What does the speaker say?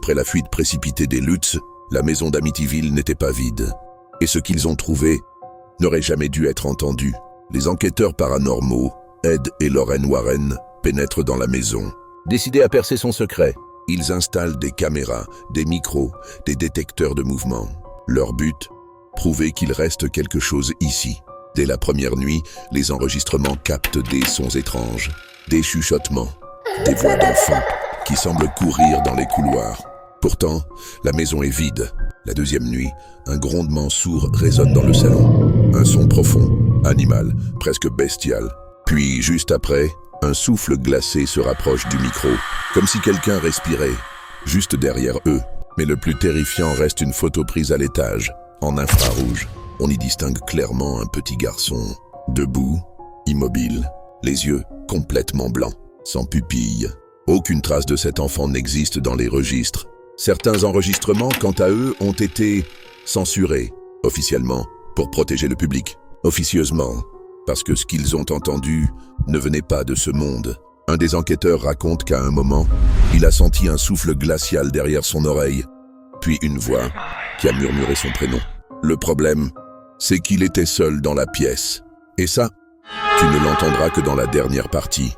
Après la fuite précipitée des Lutz, la maison d'Amityville n'était pas vide. Et ce qu'ils ont trouvé n'aurait jamais dû être entendu. Les enquêteurs paranormaux, Ed et Lorraine Warren, pénètrent dans la maison. Décidés à percer son secret, ils installent des caméras, des micros, des détecteurs de mouvement. Leur but, prouver qu'il reste quelque chose ici. Dès la première nuit, les enregistrements captent des sons étranges, des chuchotements, des voix d'enfants qui semblent courir dans les couloirs. Pourtant, la maison est vide. La deuxième nuit, un grondement sourd résonne dans le salon. Un son profond, animal, presque bestial. Puis, juste après, un souffle glacé se rapproche du micro, comme si quelqu'un respirait, juste derrière eux. Mais le plus terrifiant reste une photo prise à l'étage, en infrarouge. On y distingue clairement un petit garçon, debout, immobile, les yeux complètement blancs, sans pupille. Aucune trace de cet enfant n'existe dans les registres. Certains enregistrements, quant à eux, ont été censurés, officiellement, pour protéger le public. Officieusement, parce que ce qu'ils ont entendu ne venait pas de ce monde. Un des enquêteurs raconte qu'à un moment, il a senti un souffle glacial derrière son oreille, puis une voix qui a murmuré son prénom. Le problème, c'est qu'il était seul dans la pièce. Et ça, tu ne l'entendras que dans la dernière partie.